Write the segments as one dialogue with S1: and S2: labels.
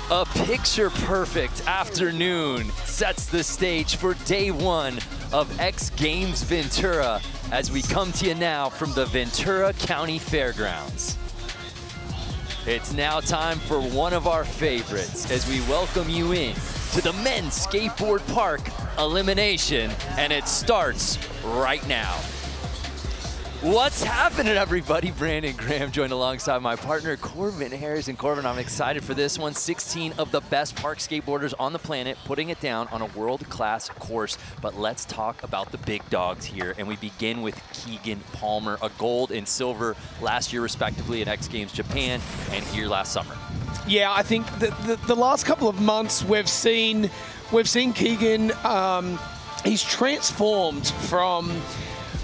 S1: A picture-perfect afternoon sets the stage for day one of XGames Ventura as we come to you now from the Ventura County Fairgrounds. It's now time for one of our favorites as we welcome you in to the men's skateboard park Elimination, and it starts right now. What's happening, everybody? Brandon Graham joined alongside my partner, Corbin Harris. And Corbin, I'm excited for this one. 16 of the best park skateboarders on the planet putting it down on a world-class course. But let's talk about the big dogs here. And we begin with Keegan Palmer, a gold and silver last year, respectively, at X Games Japan and here last summer.
S2: Yeah, I think the last couple of months we've seen Keegan. He's transformed from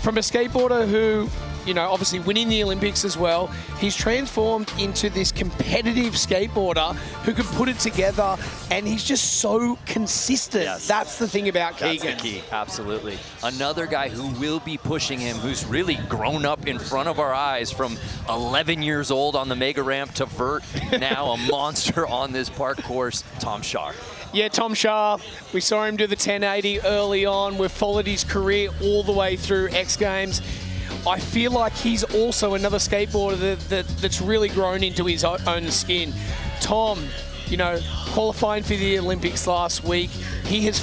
S2: a skateboarder who, you know, obviously winning the Olympics as well. He's transformed into this competitive skateboarder who can put it together, and he's just so consistent.
S1: Yes.
S2: That's the thing about Keegan.
S1: That's the key, absolutely. Another guy who will be pushing him, who's really grown up in front of our eyes from 11 years old on the mega ramp to vert, now a monster on this park course, Tom Shar.
S2: Yeah, Tom Shar, we saw him do the 1080 early on. We've followed his career all the way through X Games. I feel like he's also another skateboarder that's really grown into his own skin. Tom, you know, qualifying for the Olympics last week, he has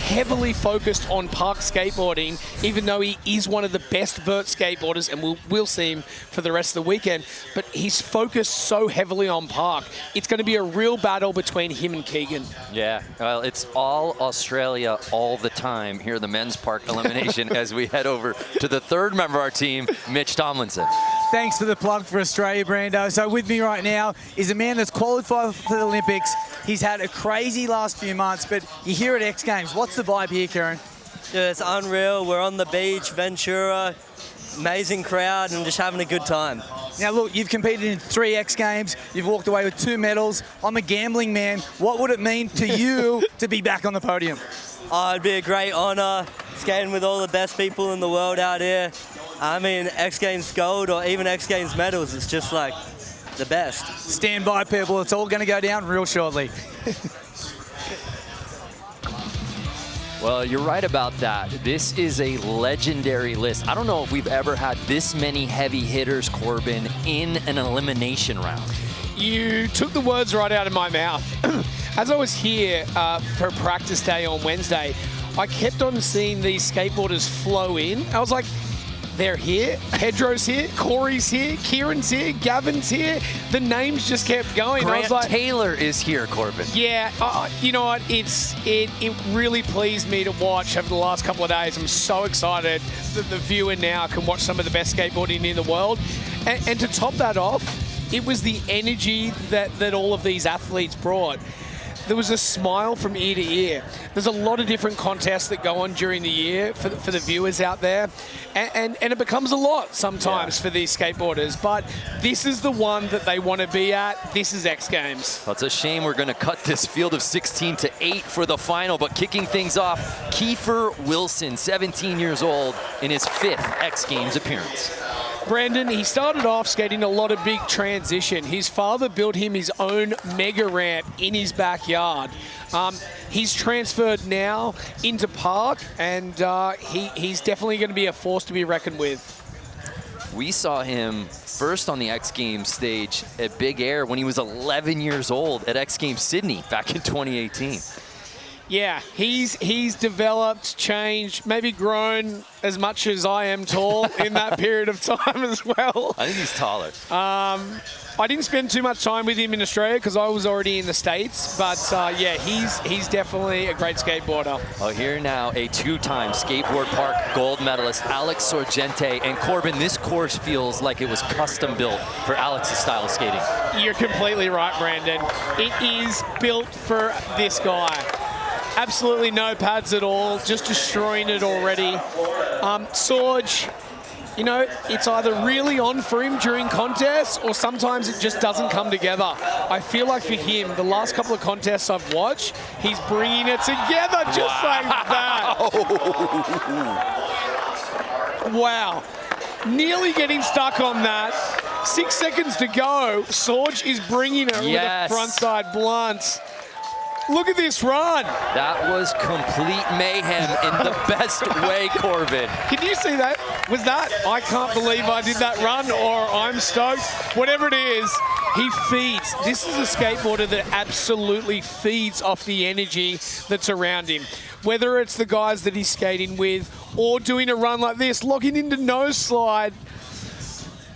S2: heavily focused on park skateboarding, even though he is one of the best vert skateboarders, and we'll see him for the rest of the weekend. But he's focused so heavily on park. It's going to be a real battle between him and Keegan.
S1: Yeah, well, it's all Australia all the time here in the men's park elimination as we head over to the third member of our team, Mitch Tomlinson.
S3: Thanks for the plug for Australia, Brando. So with me right now is a man that's qualified for the Olympics. He's had a crazy last few months, but you're here at X Games. What's the vibe here, Kieran?
S4: Yeah, it's unreal. We're on the beach, Ventura, amazing crowd, and just having a good time.
S3: Now look, you've competed in 3 X Games. You've walked away with 2 medals. I'm a gambling man. What would it mean to you to be back on the podium?
S4: It'd be a great honor, skating with all the best people in the world out here. I mean, X Games gold or even X Games medals, it's just like the best.
S3: Stand by, people. It's all going to go down real shortly.
S1: Well, you're right about that. This is a legendary list. I don't know if we've ever had this many heavy hitters, Corbin, in an elimination round.
S2: You took the words right out of my mouth. As I was here for practice day on Wednesday, I kept on seeing these skateboarders flow in. I was like, they're here, Pedro's here, Corey's here, Kieran's here, Gavin's here. The names just kept going.
S1: Grant
S2: I was like,
S1: Taylor is here, Corbin.
S2: Yeah, you know what? It really pleased me to watch over the last couple of days. I'm so excited that the viewer now can watch some of the best skateboarding in the world. And to top that off, it was the energy that all of these athletes brought. There was a smile from ear to ear. There's a lot of different contests that go on during the year for the viewers out there. And it becomes a lot sometimes for these skateboarders. But this is the one that they want to be at. This is X Games.
S1: Well, it's a shame we're going to cut this field of 16 to 8 for the final. But kicking things off, Kiefer Wilson, 17 years old, in his 5th X Games appearance.
S2: Brandon, he started off skating a lot of big transition. His father built him his own mega ramp in his backyard. He's transferred now into park, and he's definitely going to be a force to be reckoned with.
S1: We saw him first on the X Games stage at Big Air when he was 11 years old at X Games Sydney back in 2018.
S2: Yeah, he's developed, changed, maybe grown as much as I am tall in that period of time as well.
S1: I think he's taller.
S2: I didn't spend too much time with him in Australia because I was already in the States, but yeah, he's definitely a great skateboarder.
S1: Well, here now, a 2-time Skateboard Park gold medalist, Alex Sorgente. And Corbin, this course feels like it was custom built for Alex's style of skating.
S2: You're completely right, Brandon. It is built for this guy. Absolutely no pads at all, just destroying it already. Sorge, you know, it's either really on for him during contests or sometimes it just doesn't come together. I feel like for him, the last couple of contests I've watched, he's bringing it together just like that. Wow. Nearly getting stuck on that. 6 seconds to go. Sorge is bringing it with a frontside blunt. Look at this run.
S1: That was complete mayhem in the best way, Corbin.
S2: Can you see that? Was that, I can't believe I did that run, or I'm stoked? Whatever it is, he feeds. This is a skateboarder that absolutely feeds off the energy that's around him. Whether it's the guys that he's skating with or doing a run like this, locking into nose slide.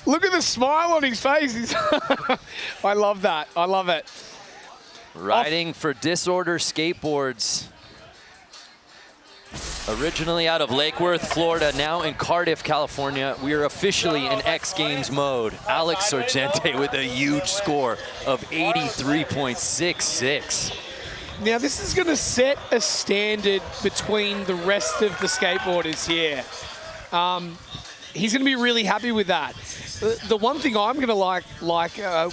S2: Look at the smile on his face. I love that. I love it.
S1: Riding for Disorder Skateboards. Originally out of Lake Worth, Florida, now in Cardiff, California. We are officially in X Games mode. Alex Sorgente with a huge score of 83.66.
S2: Now this is going to set a standard between the rest of the skateboarders here. He's going to be really happy with that. The one thing I'm going to like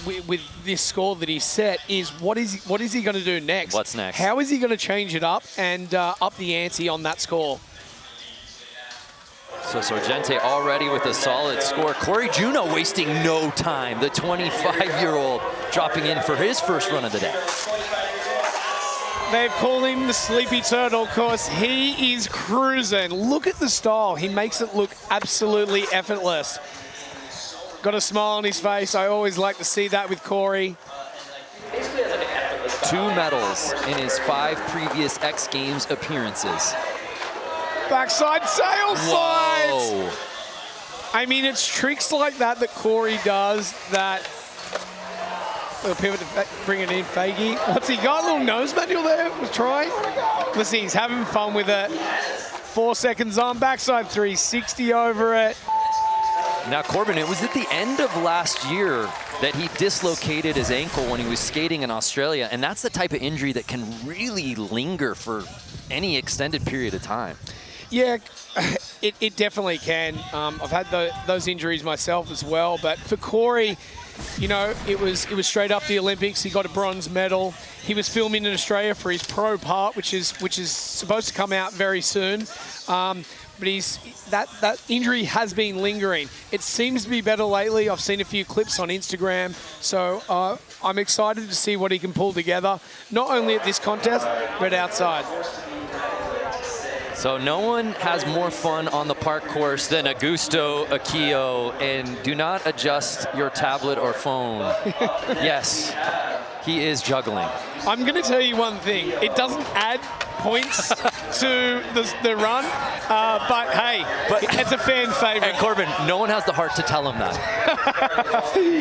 S2: with this score that he set is what is he going to do next?
S1: What's next?
S2: How is he going to change it up and up the ante on that score?
S1: So Sorgente already with a solid score. Corey Juno wasting no time. The 25-year-old dropping in for his first run of the day.
S2: They've called him the Sleepy Turtle because he is cruising. Look at the style. He makes it look absolutely effortless. Got a smile on his face. I always like to see that with Corey.
S1: 2 medals in his 5 previous X Games appearances.
S2: Backside sail slides.
S1: Whoa.
S2: I mean, it's tricks like that that Corey does that. Little pivot to bring it in, Faggy. What's he got? A little nose manual there. Was trying. Let's see, he's having fun with it. 4 seconds on, backside 360 over it.
S1: Now, Corbin, it was at the end of last year that he dislocated his ankle when he was skating in Australia, and that's the type of injury that can really linger for any extended period of time.
S2: Yeah, it definitely can. I've had those injuries myself as well, but for Corey, you know, it was straight up the Olympics. He got a bronze medal. He was filming in Australia for his pro part, which is supposed to come out very soon. But that injury has been lingering. It seems to be better lately. I've seen a few clips on Instagram, so I'm excited to see what he can pull together, not only at this contest, but outside.
S1: So no one has more fun on the park course than Augusto Aquillo, and do not adjust your tablet or phone. Yes, he is juggling.
S2: I'm going to tell you one thing. It doesn't add points to the run, but hey, it's a fan favorite.
S1: And Corbin, no one has the heart to tell him that.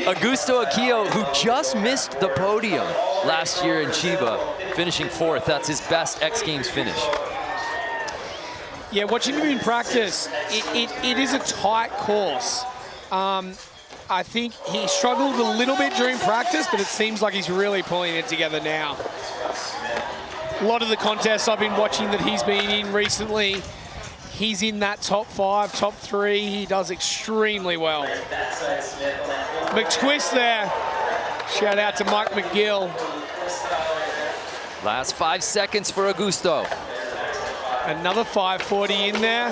S1: Augusto Aquillo, who just missed the podium last year in Chiba, finishing 4th. That's his best X Games finish.
S2: Yeah, watching him in practice, it is a tight course. I think he struggled a little bit during practice, but it seems like he's really pulling it together now. A lot of the contests I've been watching that he's been in recently, he's in that top 5, top 3. He does extremely well. McTwist there. Shout out to Mike McGill.
S1: Last 5 seconds for Augusto.
S2: Another 540 in there.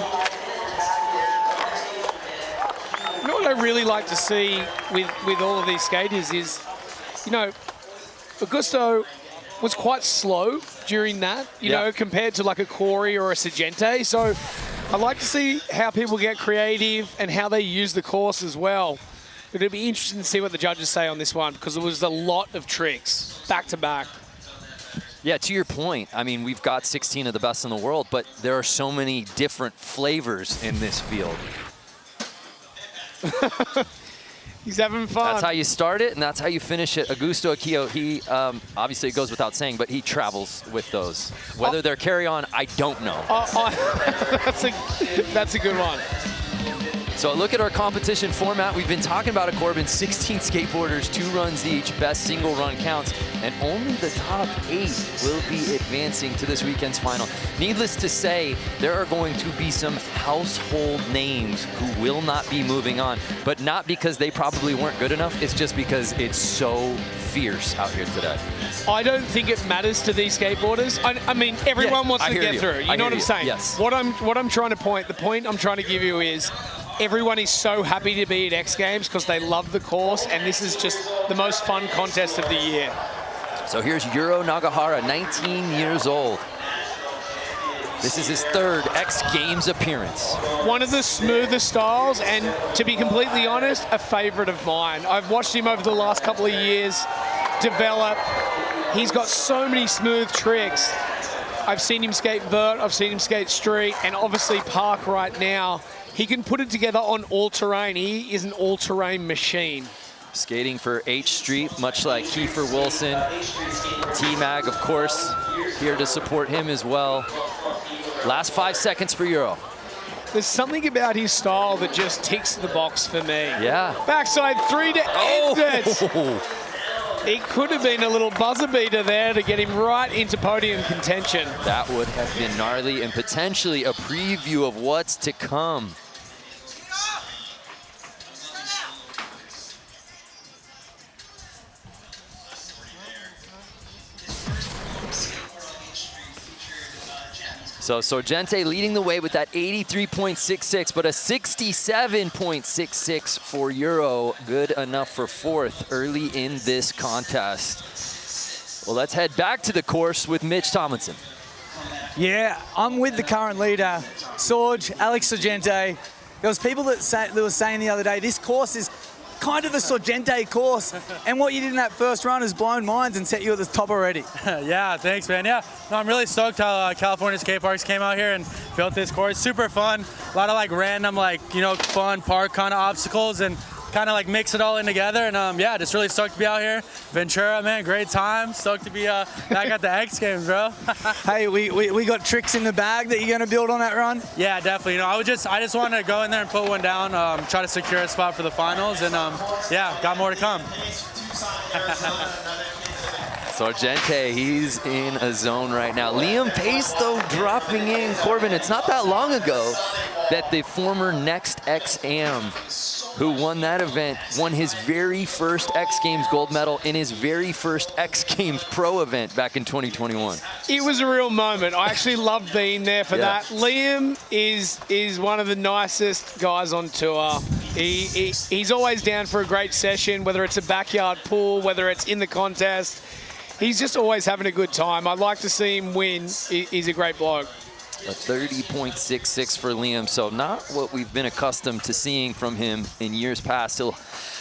S2: You know what I really like to see with all of these skaters is, you know, Augusto was quite slow during that, you know, compared to like a Corey or a Sorgente. So I like to see how people get creative and how they use the course as well. But it'll be interesting to see what the judges say on this one, because there was a lot of tricks back to back.
S1: Yeah, to your point, I mean, we've got 16 of the best in the world, but there are so many different flavors in this field.
S2: He's having fun.
S1: That's how you start it, and that's how you finish it. Augusto Aquillo, he, obviously it goes without saying, but he travels with those. Whether they're carry-on, I don't know.
S2: That's a good one.
S1: So look at our competition format. We've been talking about it, Corbin. 16 skateboarders, 2 runs each, best single run counts, and only the top 8 will be advancing to this weekend's final. Needless to say, there are going to be some household names who will not be moving on, but not because they probably weren't good enough. It's just because it's so fierce out here today.
S2: I don't think it matters to these skateboarders. I mean, everyone wants to get through. You know what I'm saying?
S1: Yes.
S2: What I'm trying to point, the point I'm trying to give you is, everyone is so happy to be at X Games because they love the course, and this is just the most fun contest of the year.
S1: So here's Yuro Nagahara, 19 years old. This is his third X Games appearance.
S2: One of the smoother styles, and to be completely honest, a favorite of mine. I've watched him over the last couple of years develop. He's got so many smooth tricks. I've seen him skate vert, I've seen him skate street, and obviously park right now. He can put it together on all-terrain. He is an all-terrain machine.
S1: Skating for H Street, much like Kiefer Wilson. T-Mag, of course, here to support him as well. Last 5 seconds for Euro.
S2: There's something about his style that just ticks the box for me.
S1: Yeah.
S2: Backside 3 to end it. It could have been a little buzzer beater there to get him right into podium contention.
S1: That would have been gnarly and potentially a preview of what's to come. So Sorgente leading the way with that 83.66, but a 67.66 for Euro. Good enough for fourth early in this contest. Well, let's head back to the course with Mitch Tomlinson.
S3: Yeah, I'm with the current leader, Sorge, Alex Sorgente. There was people that were saying the other day, this course is kind of the Sorgente course, and what you did in that first run has blown minds and set you at the top already.
S5: Yeah, thanks, man. Yeah, no, I'm really stoked how California skate parks came out here and built this course. Super fun. A lot of like random, like, you know, fun park kind of obstacles and kind of like mix it all in together. And yeah, just really stoked to be out here. Ventura, man, great time. Stoked to be back at the X Games, bro.
S3: Hey, we got tricks in the bag that you're going to build on that run?
S5: Yeah, definitely. You know, I just wanted to go in there and put one down, try to secure a spot for the finals, and yeah, got more to come.
S1: Sorgente, he's in a zone right now. Liam Pace, though, dropping in. Corbin, it's not that long ago that the former Next X Am, who won that event, won his very first X Games gold medal in his very first X Games Pro event back in 2021.
S2: It was a real moment. I actually loved being there for that. Liam is one of the nicest guys on tour. He's always down for a great session, whether it's a backyard pool, whether it's in the contest. He's just always having a good time. I'd like to see him win. He's a great bloke.
S1: A 30.66 for Liam, so not what we've been accustomed to seeing from him in years past. He'll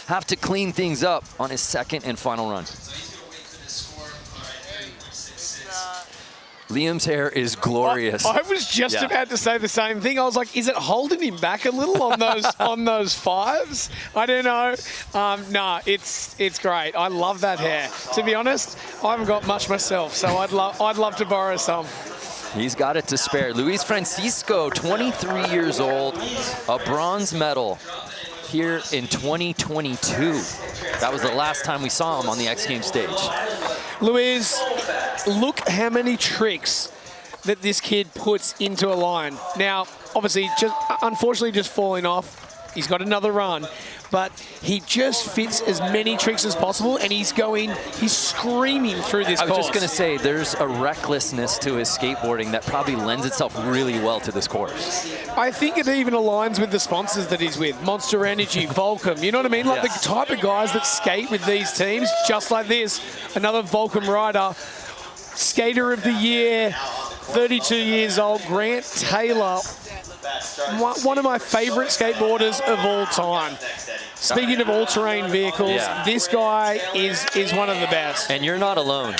S1: have to clean things up on his second and final run. Liam's hair is glorious.
S2: I was just about to say the same thing. I was like, is it holding him back a little on those on those fives? I don't know. Nah, it's great. I love that hair. To be honest, I haven't got much myself, so I'd love to borrow some.
S1: He's got it to spare. Luis Francisco, 23 years old, a bronze medal here in 2022. That was the last time we saw him on the X Games stage.
S2: Luis, look how many tricks that this kid puts into a line. Now, obviously, unfortunately just falling off. He's got another run, but he just fits as many tricks as possible, and he's screaming through this course.
S1: I was just gonna say, there's a recklessness to his skateboarding that probably lends itself really well to this course.
S2: I think it even aligns with the sponsors that he's with, Monster Energy, Volcom, you know what I mean? Like the type of guys that skate with these teams, just like this. Another Volcom rider, Skater of the Year, 32 years old, Grant Taylor. One of my favorite skateboarders of all time. Speaking of all-terrain vehicles, this guy is one of the best.
S1: And you're not alone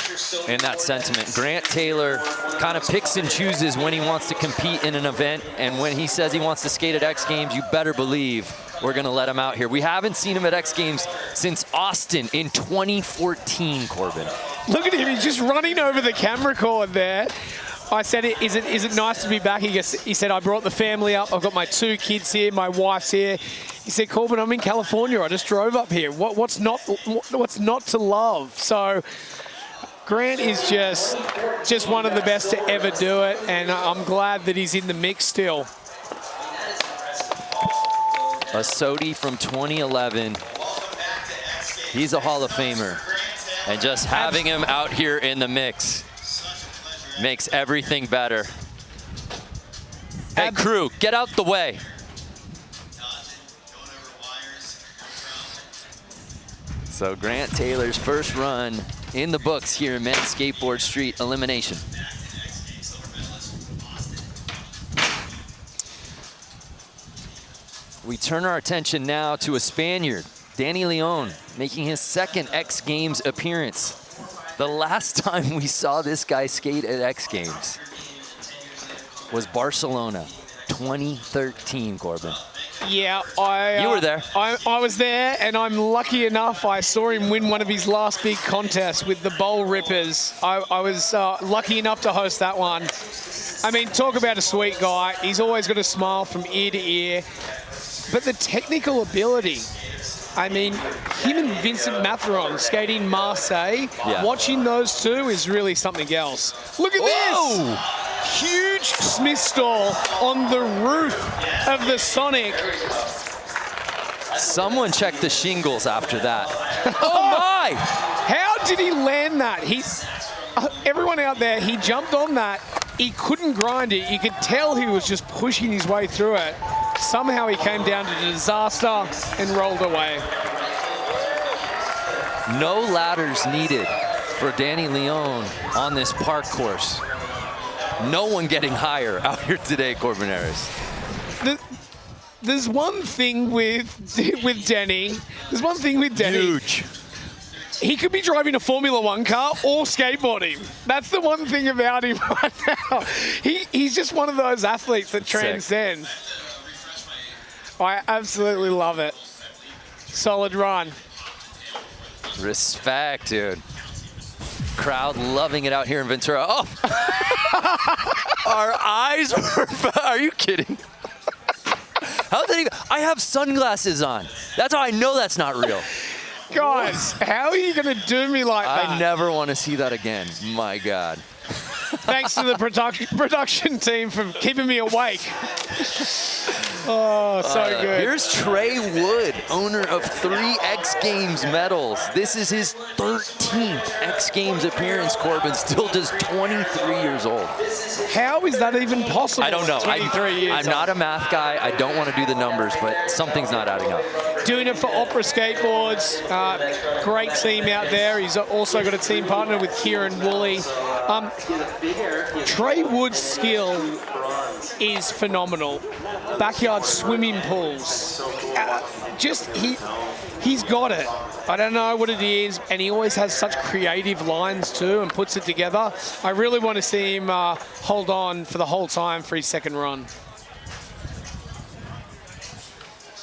S1: in that sentiment. Grant Taylor kind of picks and chooses when he wants to compete in an event, and when he says he wants to skate at X Games, you better believe we're gonna let him out here. We haven't seen him at X Games since Austin in 2014, Corbin.
S2: Look at him, he's just running over the camera cord there. I said, is it nice to be back? He said, I brought the family up. I've got my 2 kids here. My wife's here. He said, Corbin, I'm in California. I just drove up here. What's not to love? So Grant is just one of the best to ever do it, and I'm glad that he's in the mix still.
S1: A Sodi from 2011. He's a Hall of Famer. And just having him out here in the mix makes everything better. Hey, crew, get out the way. So Grant Taylor's first run in the books here in men's skateboard street elimination. We turn our attention now to a Spaniard, Danny Leon, making his second X Games appearance. The last time we saw this guy skate at X Games was Barcelona, 2013, Corbin.
S2: Yeah,
S1: you were there.
S2: I was there, and I'm lucky enough I saw him win one of his last big contests with the Bowl Rippers. I was lucky enough to host that one. I mean, talk about a sweet guy. He's always got a smile from ear to ear. But the technical ability, I mean, him and Vincent Matheron skating Marseille, watching those two is really something else. Look at this! Huge Smith stall on the roof of the Sonic.
S1: Someone checked the shingles after that. Oh my!
S2: How did he land that? Everyone out there, he jumped on that. He couldn't grind it. You could tell he was just pushing his way through it. Somehow he came down to disaster and rolled away.
S1: No ladders needed for Danny Leon on this park course. No one getting higher out here today, Corbin Harris.
S2: There's one thing with Danny. There's one thing with Danny.
S1: Huge.
S2: He could be driving a Formula One car or skateboarding. That's the one thing about him right now. He's just one of those athletes that transcends. I absolutely love it. Solid run.
S1: Respect, dude. Crowd loving it out here in Ventura. Oh! Our eyes were... Are you kidding? How did he... I have sunglasses on. That's how I know that's not real.
S2: Guys, how are you going to do me like that?
S1: I never want to see that again. My God.
S2: Thanks to the production team for keeping me awake. Oh, so good.
S1: Here's Trey Wood, owner of 3 X Games medals. This is his 13th X Games appearance, Corbin, still just 23 years old.
S2: How is that even possible?
S1: I don't know.
S2: 23 years
S1: I'm not a math guy. I don't want to do the numbers, but something's not adding up.
S2: Doing it for Opera Skateboards. Great team out there. He's also got a team partner with Kieran Woolley. Trey Wood's skill is phenomenal. Backyard swimming pools. He's got it. I don't know what it is, and he always has such creative lines too and puts it together. I really want to see him hold on for the whole time for his second run.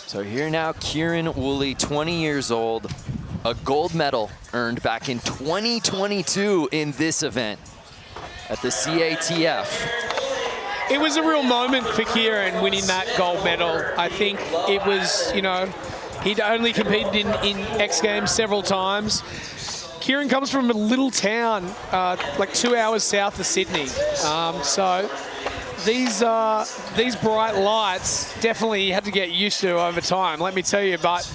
S1: So here now, Kieran Woolley, 20 years old, a gold medal earned back in 2022 in this event at the CATF.
S2: It was a real moment for Kieran winning that gold medal. I think it was, you know, he'd only competed in X Games several times. Kieran comes from a little town, like 2 hours south of Sydney. So these bright lights definitely had to get used to over time, let me tell you. But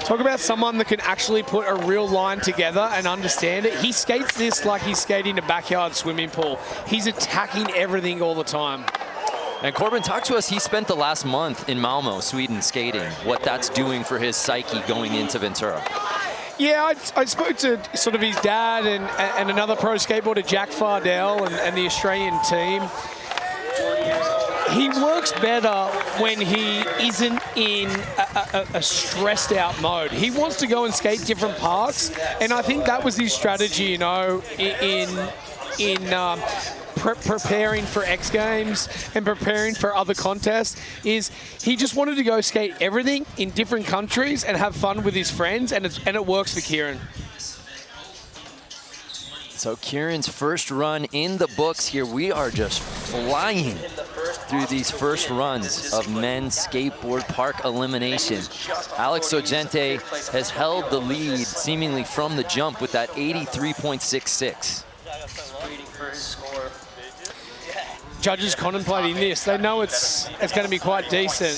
S2: talk about someone that can actually put a real line together and understand it. He skates this like he's skating a backyard swimming pool. He's attacking everything all the time.
S1: And Corbin, talk to us. He spent the last month in Malmo, Sweden, skating. What that's doing for his psyche going into Ventura.
S2: Yeah, I spoke to sort of his dad and another pro skateboarder, Jack Fardell, and the Australian team. He works better when he isn't in a stressed out mode. He wants to go and skate different parks, and I think that was his strategy, you know, in preparing for X Games and preparing for other contests, is he just wanted to go skate everything in different countries and have fun with his friends, and it works for Kieran.
S1: So Kieran's first run in the books here. We are just flying through these first runs of men's skateboard park elimination. Alex Sogente has held the lead seemingly from the jump with that 83.66.
S2: Judges contemplating this. They know it's going to be quite decent.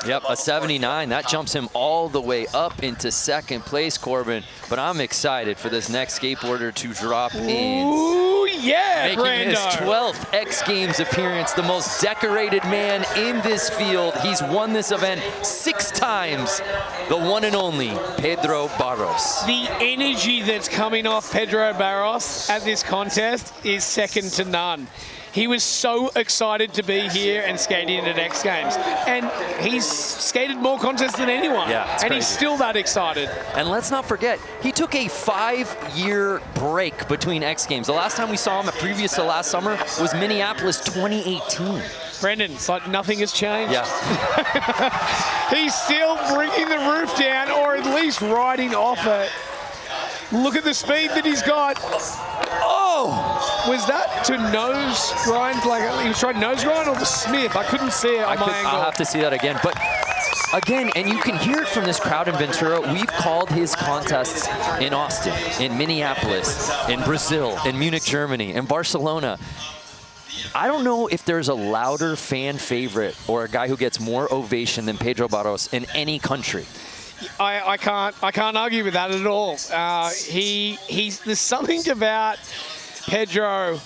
S1: Yep, a 79. That jumps him all the way up into second place, Corbin. But I'm excited for this next skateboarder to drop in.
S2: Ooh, Yeah,
S1: Making his
S2: Brando.
S1: 12th X Games appearance, the most decorated man in this field. He's won this event 6 times. The one and only Pedro Barros.
S2: The energy that's coming off Pedro Barros at this contest is second to none. He was so excited to be here and skating at X Games. And he's skated more contests than anyone.
S1: Yeah, it's
S2: and
S1: crazy.
S2: he's still that excited.
S1: And let's not forget, he took a 5-year break between X Games. The last time we saw him, previous to last summer, was Minneapolis 2018.
S2: Brendan, it's like nothing has changed.
S1: Yeah.
S2: He's still bringing the roof down, or at least riding off it. Look at the speed that he's got. Oh! Was that to nose grind? Like he was trying nose grind, or the Smith? I couldn't see it on my angle.
S1: I'll have to see that again. But again, and you can hear it from this crowd in Ventura, we've called his contests in Austin, in Minneapolis, in Brazil, in Munich, Germany, in Barcelona. I don't know if there's a louder fan favorite or a guy who gets more ovation than Pedro Barros in any country.
S2: I can't argue with that at all. There's something about Pedro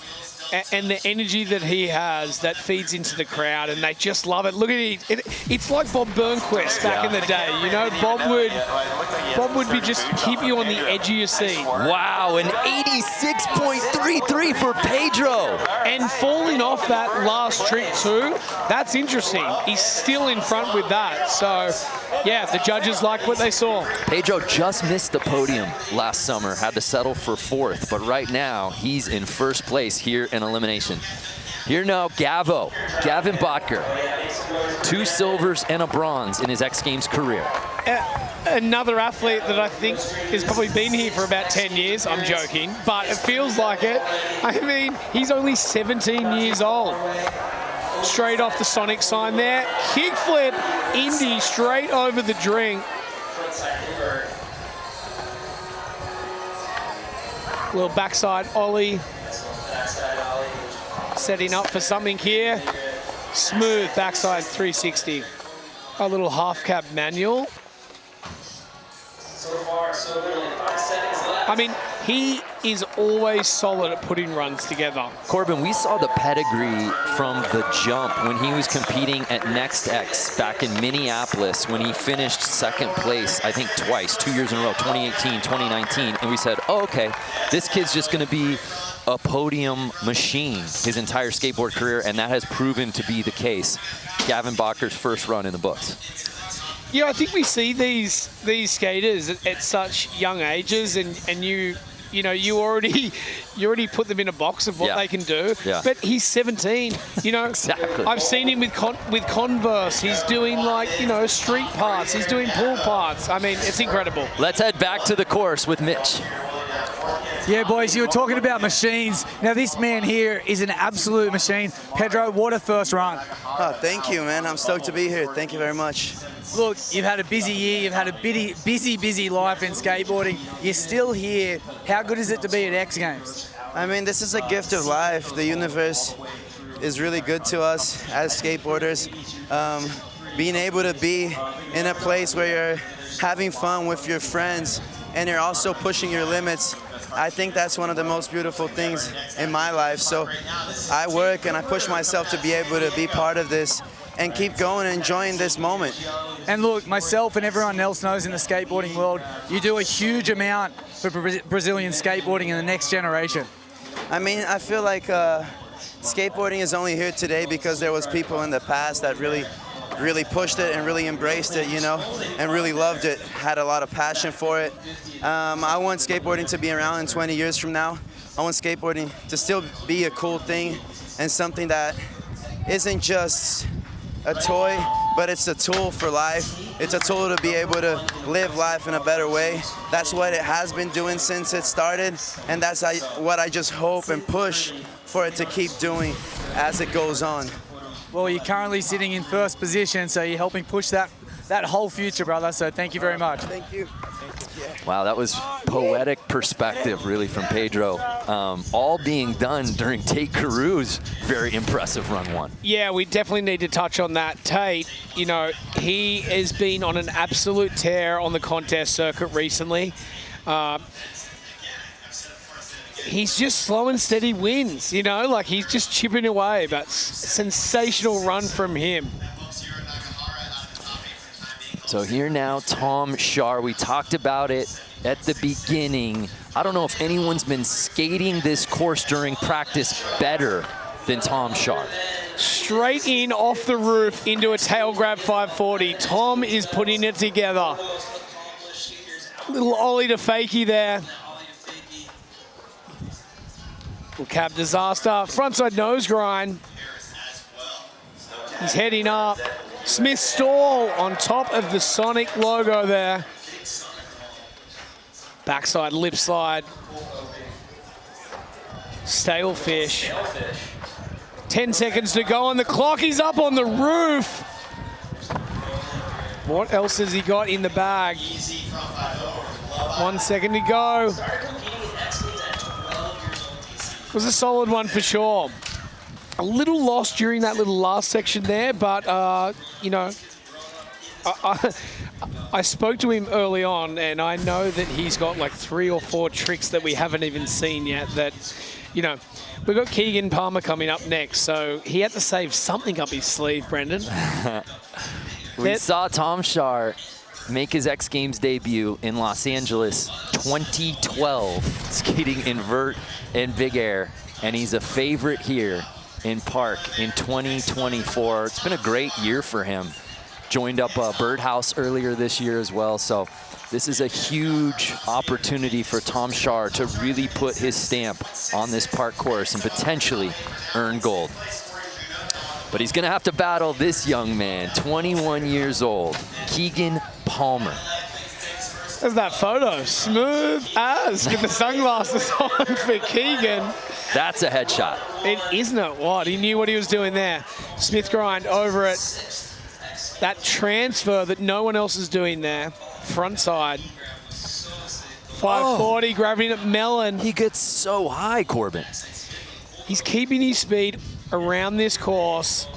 S2: and the energy that he has that feeds into the crowd, and they just love it. Look at it. It's like Bob Burnquist back in the day. You know, Bob would be just keep you on the edge of your seat.
S1: Wow, an 86.33 for Pedro.
S2: And falling off that last trick too, that's interesting. He's still in front with that. So, yeah, the judges like what they saw.
S1: Pedro just missed the podium last summer, had to settle for 4th, but right now he's in 1st place here in Elimination. Here now, Gavin Bacher, 2 silvers and a bronze in his X Games career.
S2: Another athlete that I think has probably been here for about 10 years. I'm joking, but it feels like it. I mean, he's only 17 years old. Straight off the Sonic sign there. Kickflip, Indy, straight over the drink. Little backside ollie. Setting up for something here. Smooth backside 360. A little half cab manual. I mean, he is always solid at putting runs together.
S1: Corbin, we saw the pedigree from the jump when he was competing at Next X back in Minneapolis when he finished 2nd place, I think twice, 2 years in a row, 2018, 2019. And we said, oh, okay, this kid's just going to be a podium machine his entire skateboard career, and that has proven to be the case. Gavin Bacher's 1st run in the books.
S2: Yeah, I think we see these skaters at such young ages, and you already put them in a box of what they can do.
S1: Yeah.
S2: But he's 17. You know,
S1: Exactly.
S2: I've seen him with Converse. He's doing street parts. He's doing pool parts. I mean, it's incredible.
S1: Let's head back to the course with Mitch.
S3: Yeah, boys, you were talking about machines. Now, this man here is an absolute machine. Pedro, what a 1st run.
S6: Oh, thank you, man. I'm stoked to be here. Thank you very much.
S3: Look, you've had a busy year. You've had a busy life in skateboarding. You're still here. How good is it to be at X Games?
S6: I mean, this is a gift of life. The universe is really good to us as skateboarders. Being able to be in a place where you're having fun with your friends and you're also pushing your limits, I think that's one of the most beautiful things in my life. So I work and I push myself to be able to be part of this and keep going and enjoying this moment.
S3: And look, myself and everyone else knows in the skateboarding world, you do a huge amount for Brazilian skateboarding in the next generation.
S6: I mean, I feel like skateboarding is only here today because there was people in the past that really pushed it and really embraced it, you know, and really loved it, had a lot of passion for it. I want skateboarding to be around in 20 years from now. I want skateboarding to still be a cool thing and something that isn't just a toy, but it's a tool for life. It's a tool to be able to live life in a better way. That's what it has been doing since it started, and that's what I just hope and push for it to keep doing as it goes on.
S3: Well, you're currently sitting in 1st position, so you're helping push that whole future, brother, so thank you very much.
S6: Thank you.
S1: Wow, that was poetic perspective, really, from Pedro. All being done during Tate Carews' very impressive run 1.
S2: Yeah, we definitely need to touch on that. Tate, you know, he has been on an absolute tear on the contest circuit recently. he's just slow and steady wins, you know, like he's just chipping away, but sensational run from him.
S1: So here now, Tom Shar. We talked about it at the beginning. I don't know if anyone's been skating this course during practice better than Tom Shar.
S2: Straight in off the roof into a tail grab 540. Tom is putting it together. Little ollie to fakie there. Little cab disaster. Frontside nose grind. He's heading up. Smith stall on top of the Sonic logo there. Backside lip slide. Stale fish. 10 seconds to go on the clock. He's up on the roof. What else has he got in the bag? 1 second to go. It was a solid one for sure. A little lost during that little last section there, but, you know, I spoke to him early on, and I know that he's got like 3 or 4 tricks that we haven't even seen yet that, you know, we've got Keegan Palmer coming up next, so he had to save something up his sleeve, Brendan.
S1: We saw Tom Shar make his X Games debut in Los Angeles 2012, skating invert and big air, and he's a favorite here in Park in 2024. It's been a great year for him. Joined up Birdhouse earlier this year as well, so this is a huge opportunity for Tom Shar to really put his stamp on this park course and potentially earn gold. But he's gonna have to battle this young man, 21 years old, Keegan Palmer.
S2: There's that photo, smooth as, with the sunglasses on for Keegan.
S1: That's a headshot.
S2: It isn't it what? He knew what he was doing there. Smith grind over it. That transfer that no one else is doing there. Front side. 540, grabbing it melon.
S1: He gets so high, Corbin.
S2: He's keeping his speed around this course.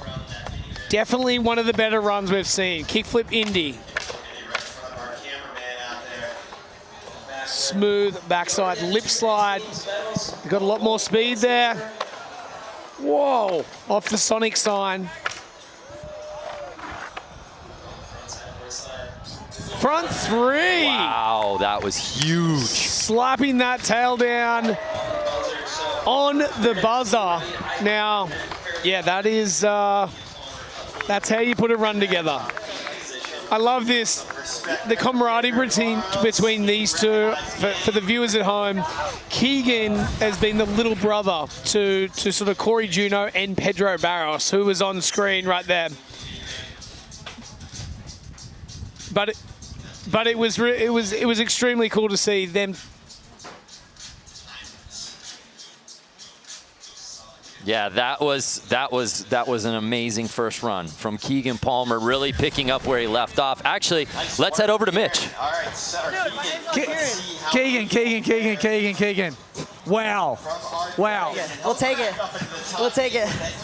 S2: Definitely one of the better runs we've seen. Kickflip Indy. Smooth backside lip slide. Got a lot more speed there. Whoa, off the Sonic sign. Front 3.
S1: Wow, that was huge.
S2: Slapping that tail down on the buzzer. Now, yeah, that is, that's how you put a run together. I love this, the camaraderie between these two. For the viewers at home, Keegan has been the little brother to sort of Corey Juno and Pedro Barros, who was on screen right there. But it was extremely cool to see them.
S1: Yeah, that was an amazing first run from Keegan Palmer, really picking up where he left off. Actually, let's head over to Mitch.
S7: All right,
S3: Keegan. Wow.
S7: We'll take it.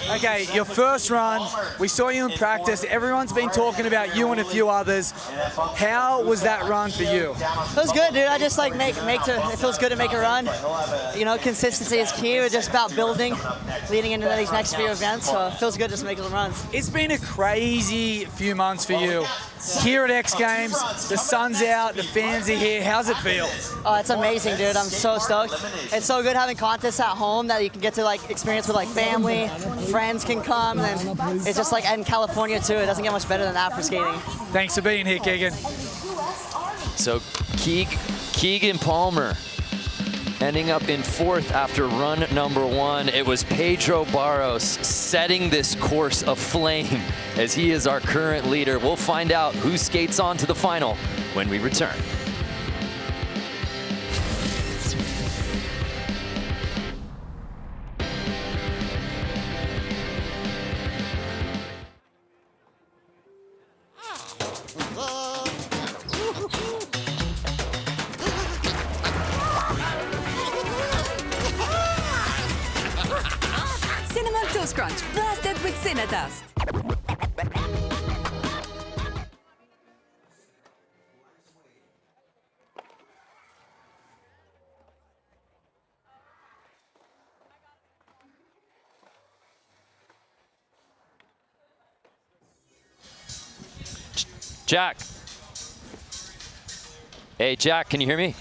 S3: Okay, your first run, we saw you in practice. Everyone's been talking about you and a few others. How was that run for you?
S7: It was good, dude. I just like it feels good to make a run. You know, consistency is key. We're just about building, leading into these next few events. So it feels good just making the runs.
S3: It's been a crazy few months for you. Here at X Games, the sun's out, the fans are here. How's it feel?
S7: Oh, it's amazing, dude. I'm so stoked. It's so good having contests at home that you can get to like experience with like family, friends can come, and it's just like in California too. It doesn't get much better than that for skating.
S3: Thanks for being here, Keegan.
S1: So Keegan Palmer ending up in 4th after run number 1. It was Pedro Barros setting this course aflame as he is our current leader. We'll find out who skates on to the final when we return.
S8: Cinnamon Toast Crunch, blasted with Cinnadust.
S1: Jack. Hey, Jack, can you hear me?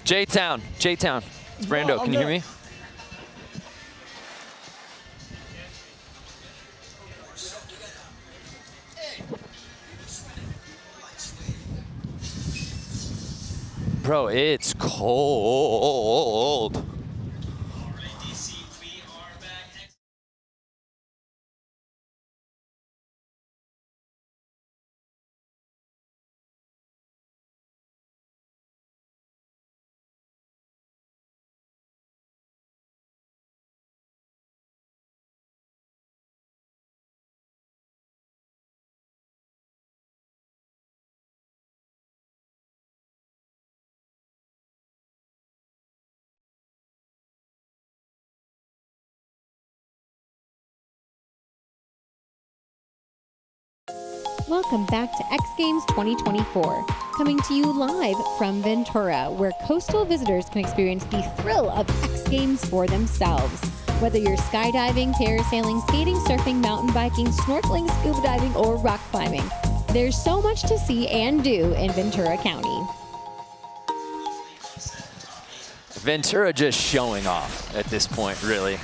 S1: J-Town. It's Brando, can you hear me? Bro, it's cold.
S9: Welcome back to X Games 2024, coming to you live from Ventura, where coastal visitors can experience the thrill of X Games for themselves. Whether you're skydiving, parasailing, skating, surfing, mountain biking, snorkeling, scuba diving, or rock climbing, there's so much to see and do in Ventura County.
S1: Ventura just showing off at this point, really.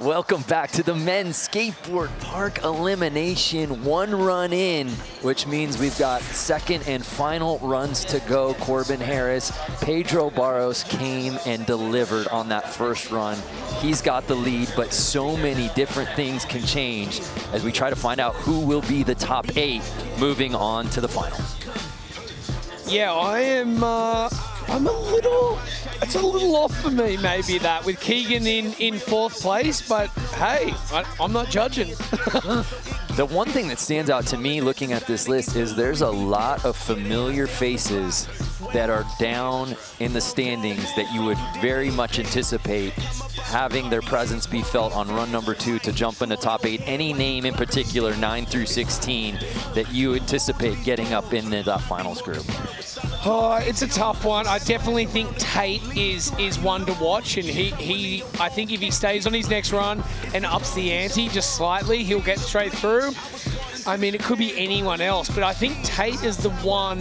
S1: Welcome back to the men's skateboard park elimination. One run in, which means we've got second and final runs to go. Corbin Harris, Pedro Barros came and delivered on that first run. He's got the lead, but so many different things can change as we try to find out who will be the top 8 moving on to the final.
S2: Yeah, it's a little off for me, maybe, that with Keegan in 4th place, but hey, I'm not judging.
S1: The one thing that stands out to me looking at this list is there's a lot of familiar faces that are down in the standings that you would very much anticipate having their presence be felt on run number 2 to jump in the top 8. Any name in particular, 9 through 16, that you anticipate getting up into that finals group?
S2: Oh, it's a tough one. I definitely think Tate is one to watch, and I think if he stays on his next run and ups the ante just slightly, he'll get straight through. I mean, it could be anyone else, but I think Tate is the one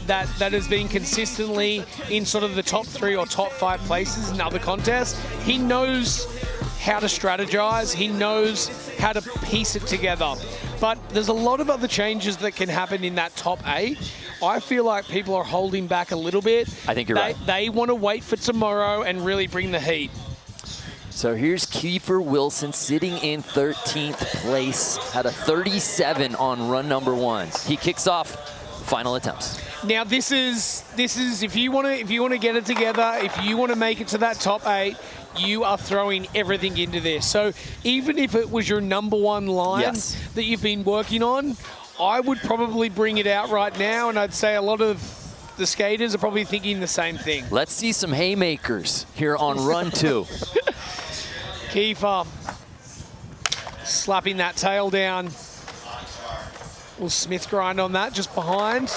S2: that has been consistently in sort of the top 3 or top 5 places in other contests. He knows how to strategize. He knows how to piece it together. But there's a lot of other changes that can happen in that top 8. I feel like people are holding back a little bit.
S1: I think you're right.
S2: They want to wait for tomorrow and really bring the heat.
S1: So here's Kiefer Wilson sitting in 13th place, had a 37 on run number 1. He kicks off final attempts.
S2: Now this is if you want to get it together, if you want to make it to that top 8, you are throwing everything into this. So even if it was your number 1 line that you've been working on, I would probably bring it out right now, and I'd say a lot of the skaters are probably thinking the same thing.
S1: Let's see some haymakers here on run 2.
S2: Kiefer slapping that tail down. Will Smith grind on that just behind.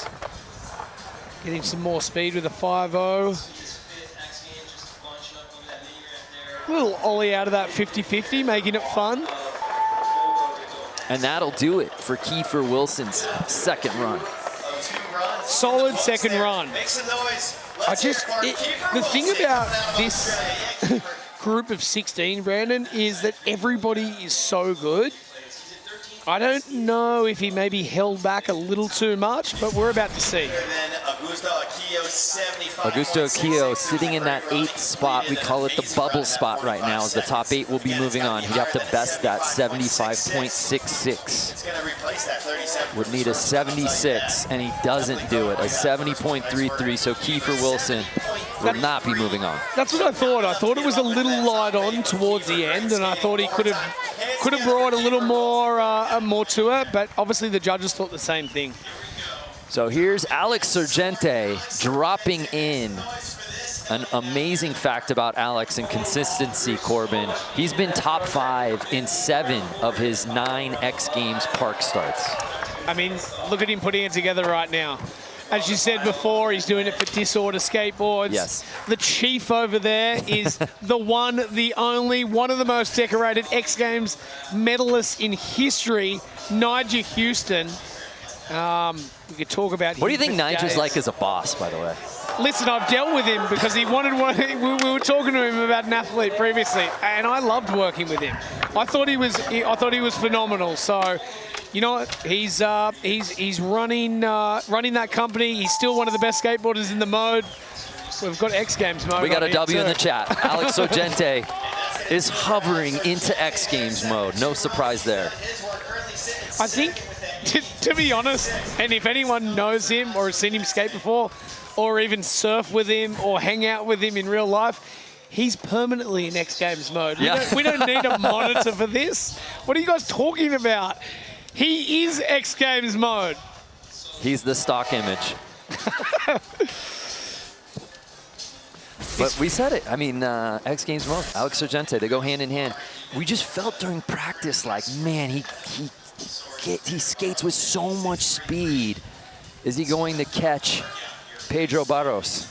S2: Getting some more speed with a 5.0. Little ollie out of that 50-50, making it fun.
S1: And that'll do it for Kiefer Wilson's second run.
S2: Solid second run. The thing about this group of 16, Brandon, is that everybody is so good. I don't know if he maybe held back a little too much, but we're about to see.
S1: Augusto Aquillo sitting in that 8th spot. We call it the bubble spot right now, as the top 8 will be moving on. He'd have to best that 75.66. Would need a 76, and he doesn't do it. A 70.33, so Kiefer Wilson will not be moving on.
S2: That's what I thought. I thought it was a little light on towards the end, and I thought he could have brought a little more to it, but obviously the judges thought the same thing.
S1: So here's Alex Sargente dropping in. An amazing fact about Alex and consistency, Corbin. He's been top 5 in 7 of his 9 X Games park starts.
S2: I mean, look at him putting it together right now. As you said before, he's doing it for Disorder Skateboards.
S1: Yes.
S2: The chief over there is the one, the only, one of the most decorated X Games medalists in history, Nigel Houston. We could talk about.
S1: What do you think Nigel's
S2: days.
S1: like as a boss, by the way?
S2: Listen, I've dealt with him because he wanted one. We were talking to him about an athlete previously, and I loved working with him. I thought he was phenomenal. So, you know what? He's running that company. He's still one of the best skateboarders in the mode. We've got X Games mode.
S1: We got a W in
S2: too.
S1: the chat. Alex Ogente is hovering into X Games mode. No surprise there.
S2: I think, to be honest, and if anyone knows him or has seen him skate before, or even surf with him or hang out with him in real life, he's permanently in X Games mode.
S1: Yeah.
S2: We don't need a monitor for this. What are you guys talking about? He is X Games mode.
S1: He's the stock image. But we said it. I mean, X Games mode, Alex Ogente, they go hand in hand. We just felt during practice like, man, he skates with so much speed. Is he going to catch Pedro Barros?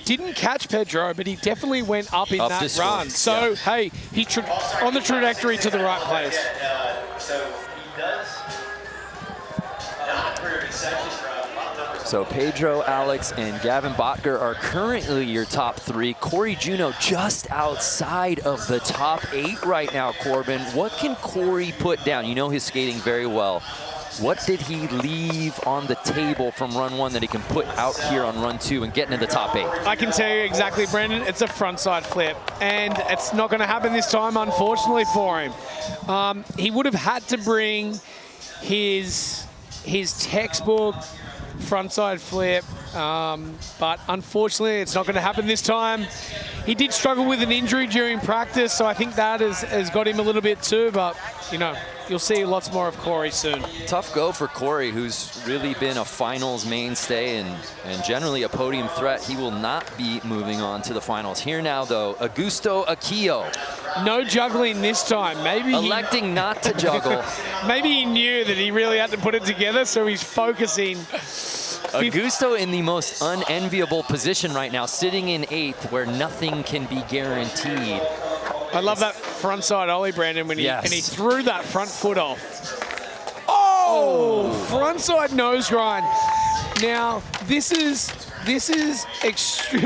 S2: Didn't catch Pedro, but he definitely went up in that
S1: this
S2: run.
S1: one.
S2: So,
S1: Yeah.
S2: hey, he's on the trajectory to the right place.
S1: So Pedro, Alex, and Gavin Botker are currently your top 3. Corey Juno just outside of the top 8 right now, Corbin. What can Corey put down? You know his skating very well. What did he leave on the table from run 1 that he can put out here on run 2 and get into the top 8?
S2: I can tell you exactly, Brendan. It's a frontside flip, and it's not going to happen this time, unfortunately for him. He would have had to bring his textbook frontside flip, but unfortunately it's not going to happen this time. He did struggle with an injury during practice, so I think that has got him a little bit too, but you know, you'll see lots more of Corey soon.
S1: Tough go for Corey, who's really been a finals mainstay and generally a podium threat. He will not be moving on to the finals. Here now, though, Augusto Aquillo.
S2: No juggling this time. Maybe
S1: electing not to juggle.
S2: Maybe he knew that he really had to put it together, so he's focusing.
S1: Augusto in the most unenviable position right now, sitting in 8th, where nothing can be guaranteed.
S2: I love that frontside ollie, Brandon, when
S1: Yes.
S2: he threw that front foot off. Oh! Frontside nose grind. Now, this is extreme.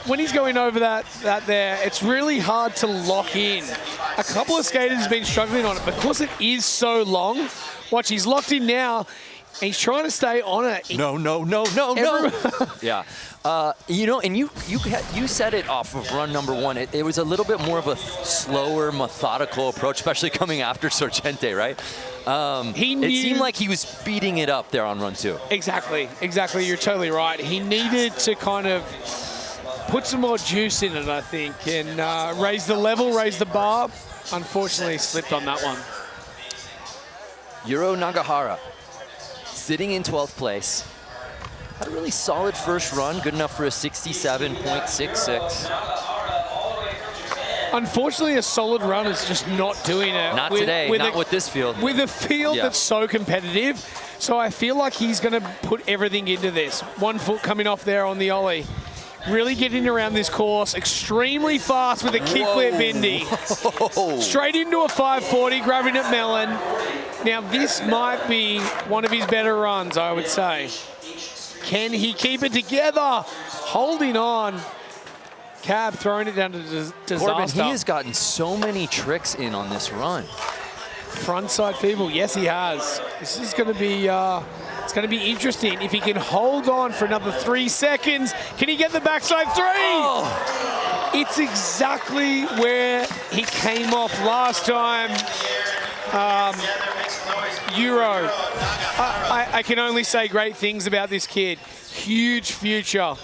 S2: When he's going over that there, it's really hard to lock in. A couple of skaters have been struggling on it because it is so long. Watch, he's locked in now. And he's trying to stay on it.
S1: No. Yeah. You know, and you said it off of run number 1. It was a little bit more of a slower, methodical approach, especially coming after Sorgente, right? It seemed like he was speeding it up there on run 2.
S2: Exactly. You're totally right. He needed to kind of put some more juice in it, I think, and raise the level, raise the bar. Unfortunately, slipped on that one.
S1: Yuro Nagahara, sitting in 12th place. Had a really solid first run, good enough for a 67.66.
S2: Unfortunately, a solid run is just not doing it.
S1: Not today, not with this field.
S2: With a field that's so competitive. So I feel like he's going to put everything into this. 1 foot coming off there on the ollie. Really getting around this course, extremely fast with a kickflip bendy. Straight into a 540, grabbing at Melon. Now this might be one of his better runs, I would say. Can he keep it together? Holding on. Cab throwing it down to disaster.
S1: Corbin, he has gotten so many tricks in on this run.
S2: Frontside feeble, yes he has. This is going to be, it's going to be interesting. If he can hold on for another 3 seconds, can he get the backside 3? Oh. It's exactly where he came off last time. Euro. I can only say great things about this kid. Huge future.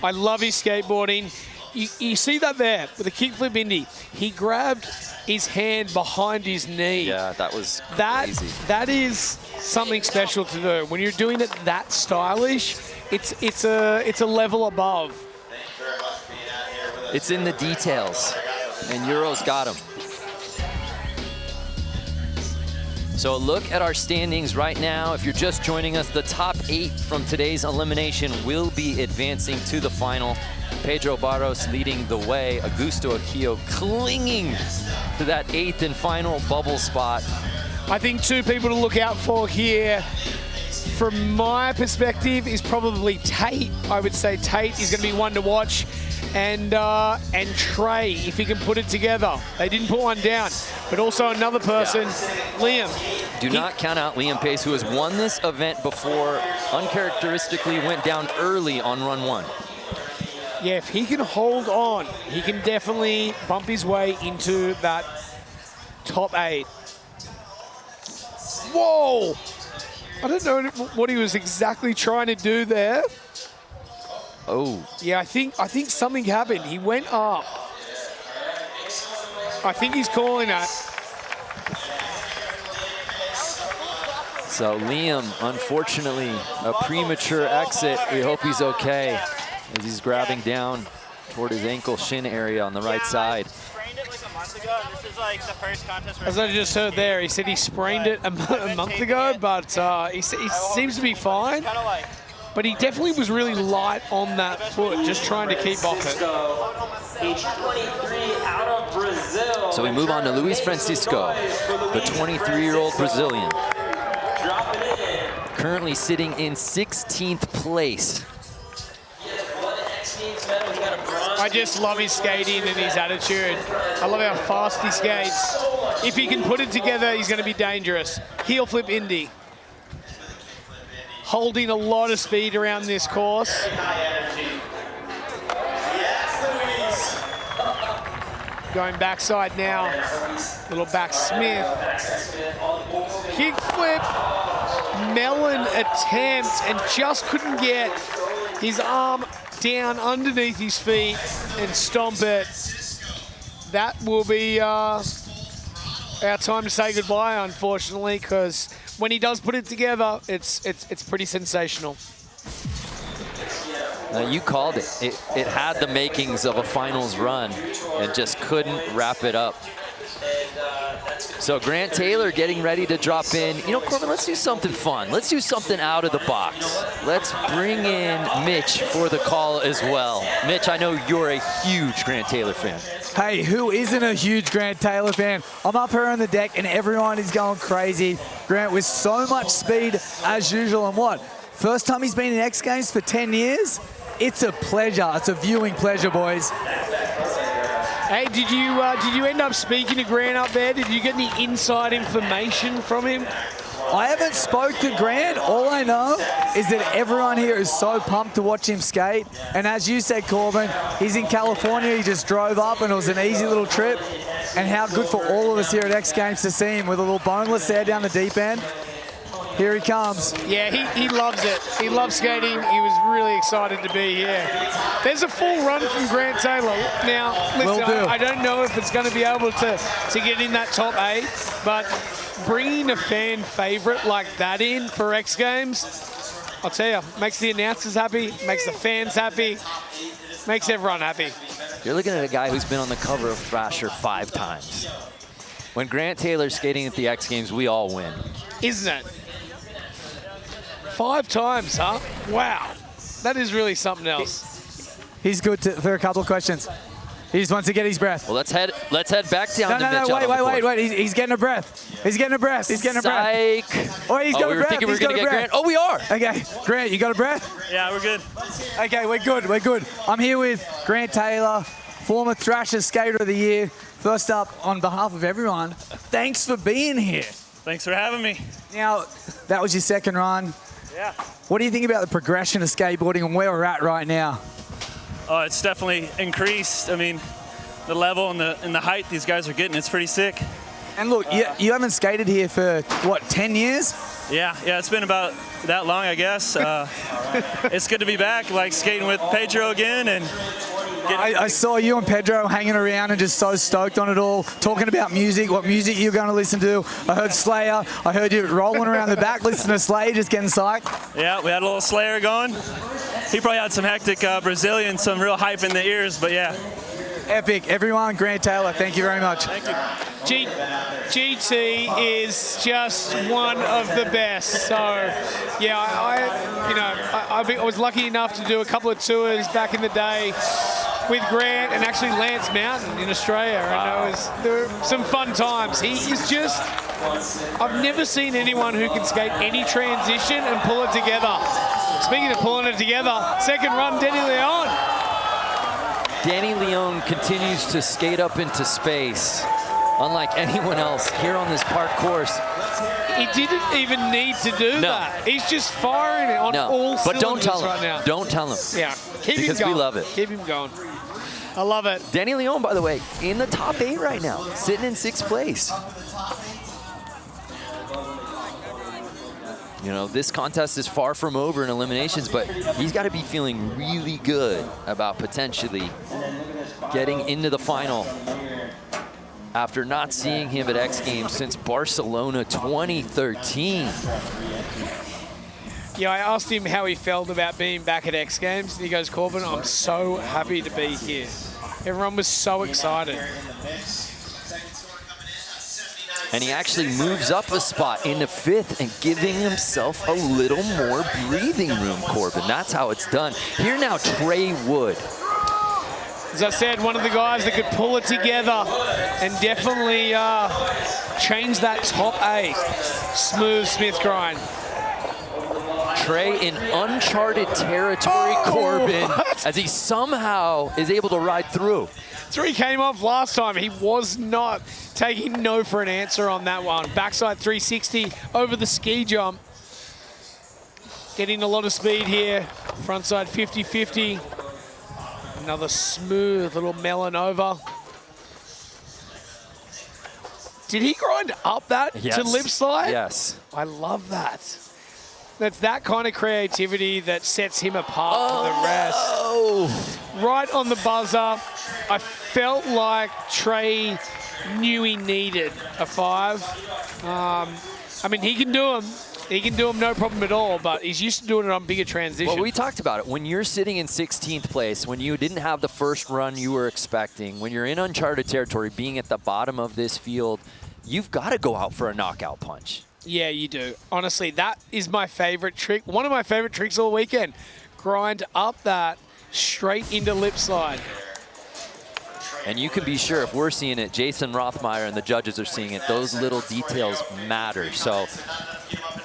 S2: I love his skateboarding. You see that there with the kickflip indie. He grabbed his hand behind his knee.
S1: Yeah, that was crazy.
S2: That is something special to do. When you're doing it that stylish, it's a level above.
S1: It's in the details, and Euro's got him. So a look at our standings right now. If you're just joining us, the top 8 from today's elimination will be advancing to the final. Pedro Barros leading the way. Augusto Aquillo clinging to that 8th and final bubble spot.
S2: I think two people to look out for here, from my perspective, is probably Tate. I would say Tate is going to be one to watch, and Trey, if he can put it together. They didn't put one down, but also another person, Liam.
S1: Do not count out Liam Pace, who has won this event before, uncharacteristically went down early on run 1.
S2: Yeah, if he can hold on, he can definitely bump his way into that top 8. Whoa! I don't know what he was exactly trying to do there.
S1: Oh.
S2: Yeah, I think something happened. He went up. I think he's calling that.
S1: So Liam, unfortunately, a premature exit. We hope he's okay as he's grabbing down toward his ankle shin area on the right side.
S10: This is like the first contest.
S2: As I just heard there, he said he sprained it a month ago, but he seems to be fine. But he definitely was really light on that foot, just trying to keep off it.
S1: So we move on to Luis Francisco, the 23-year-old Brazilian. Currently sitting in 16th place.
S2: I just love his skating and his attitude. I love how fast he skates. If he can put it together, he's going to be dangerous. Heel flip Indy. Holding a lot of speed around this course. Going backside now. Little back Smith. Kick flip. Melon attempt and just couldn't get his arm down underneath his feet and stomp it. That will be our time to say goodbye, unfortunately, because when he does put it together, it's pretty sensational.
S1: You called it. It had the makings of a finals run and just couldn't wrap it up. So Grant Taylor getting ready to drop in. You know, Corbin, let's do something fun. Let's do something out of the box. Let's bring in Mitch for the call as well. Mitch, I know you're a huge Grant Taylor fan.
S3: Hey, who isn't a huge Grant Taylor fan? I'm up here on the deck and everyone is going crazy. Grant with so much speed as usual, and what? First time he's been in X Games for 10 years? It's a pleasure. It's a viewing pleasure, boys.
S2: Hey, did you end up speaking to Grant up there? Did you get any inside information from him?
S3: I haven't spoke to Grant. All I know is that everyone here is so pumped to watch him skate. And as you said, Corbin, he's in California. He just drove up and it was an easy little trip. And how good for all of us here at X Games to see him with a little boneless there down the deep end. Here he comes.
S2: Yeah, he loves it. He loves skating. He was really excited to be here. There's a full run from Grant Taylor. Now, listen, I don't know if it's going to be able to get in that top 8, but bringing a fan favorite like that in for X Games, I'll tell you, makes the announcers happy, makes the fans happy, makes everyone happy.
S1: You're looking at a guy who's been on the cover of Thrasher 5 times. When Grant Taylor's skating at the X Games, we all win.
S2: Isn't it? 5 times, huh? Wow. That is really something else.
S3: He's good for a couple of questions. He just wants to get his breath.
S1: Well, let's head back down to Mitch.
S3: No, wait. He's getting a breath. He's getting a breath. He's getting a breath.
S1: Psych.
S3: Oh, he's got a breath.
S1: We were thinking we were going to get Grant. Oh, we are.
S3: Okay, Grant, you got a breath?
S10: Yeah, we're good.
S3: Okay, we're good. I'm here with Grant Taylor, former Thrasher Skater of the Year. First up, on behalf of everyone, thanks for being here.
S10: Thanks for having me.
S3: Now, that was your second run.
S10: Yeah.
S3: What do you think about the progression of skateboarding and where we're at right now?
S10: Oh, it's definitely increased. I mean, the level and the height these guys are getting, it's pretty sick.
S3: And look, you haven't skated here for, what, 10 years?
S10: Yeah, it's been about that long, I guess. It's good to be back, like skating with Pedro again. And
S3: I saw you and Pedro hanging around and just so stoked on it all, talking about music, what music you're going to listen to. I heard Slayer. I heard you rolling around the back, listening to Slayer, just getting psyched.
S10: Yeah, we had a little Slayer going. He probably had some hectic Brazilian, some real hype in the ears, but yeah.
S3: Epic. Everyone, Grant Taylor, thank you very much.
S10: Thank you.
S2: GT is just one of the best. So, yeah, I was lucky enough to do a couple of tours back in the day with Grant and actually Lance Mountain in Australia.
S1: Wow.
S2: And there were some fun times. He is just, I've never seen anyone who can skate any transition and pull it together. Speaking of pulling it together, second run, Danny Leon.
S1: Danny Leon continues to skate up into space, unlike anyone else here on this park course.
S2: He didn't even need to do that. He's just firing it on all cylinders
S1: but don't tell him.
S2: right now.
S1: Don't tell him.
S2: Yeah, keep him
S1: because
S2: going.
S1: we love it.
S2: Keep him going. I love it.
S1: Danny Leon, by the way, in the top 8 right now, sitting in 6th place. You know, this contest is far from over in eliminations, but he's got to be feeling really good about potentially getting into the final after not seeing him at X Games since Barcelona 2013.
S2: Yeah, I asked him how he felt about being back at X Games, and he goes, Corbin, I'm so happy to be here. Everyone was so excited.
S1: And he actually moves up a spot into 5th and giving himself a little more breathing room, Corbin. That's how it's done. Here now, Trey Wood.
S2: As I said, one of the guys that could pull it together and definitely change that top 8. Smooth Smith grind.
S1: Trey in uncharted territory, Corbin, as he somehow is able to ride through.
S2: 3 came off last time. He was not taking no for an answer on that one. Backside 360 over the ski jump. Getting a lot of speed here. Frontside 50-50. Another smooth little melon over. Did he grind up that to lip slide?
S1: Yes.
S2: I love that. That's that kind of creativity that sets him apart from the rest. Right on the buzzer. I felt like Trey knew he needed a 5. I mean, he can do them. He can do them no problem at all, but he's used to doing it on bigger transitions.
S1: Well, we talked about it. When you're sitting in 16th place, when you didn't have the first run you were expecting, when you're in uncharted territory, being at the bottom of this field, you've got to go out for a knockout punch.
S2: Yeah, you do. Honestly, that is my favorite trick. One of my favorite tricks all weekend. Grind up that straight into lip slide.
S1: And you can be sure if we're seeing it, Jason Rothmeyer and the judges are seeing it, those little details matter. So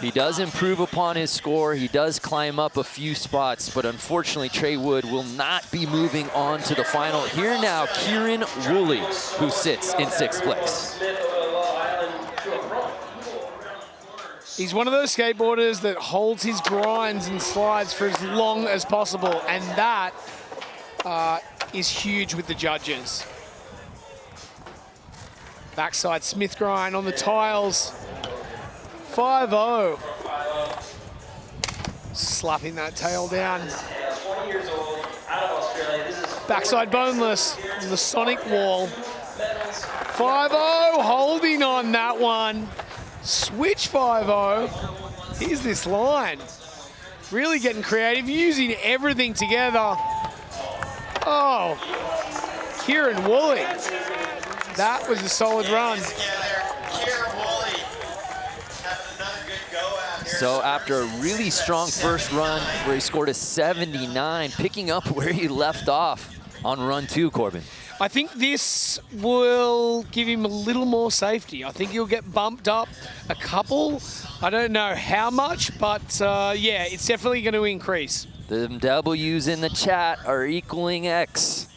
S1: he does improve upon his score. He does climb up a few spots, but unfortunately, Trey Wood will not be moving on to the final. Here now, Kieran Woolley, who sits in 6th place.
S2: He's one of those skateboarders that holds his grinds and slides for as long as possible, and that is huge with the judges. Backside Smith grind on the tiles. 5-0. Slapping that tail down. Backside boneless on the Sonic wall. 5-0, holding on that one. Switch 5-0. Here's this line. Really getting creative, using everything together. Oh, Kieran Woolley. That was a solid run.
S1: So after a really strong first run where he scored a 79, picking up where he left off on run 2, Corbin.
S2: I think this will give him a little more safety. I think he'll get bumped up a couple. I don't know how much, but yeah, it's definitely going to increase.
S1: The W's in the chat are equaling X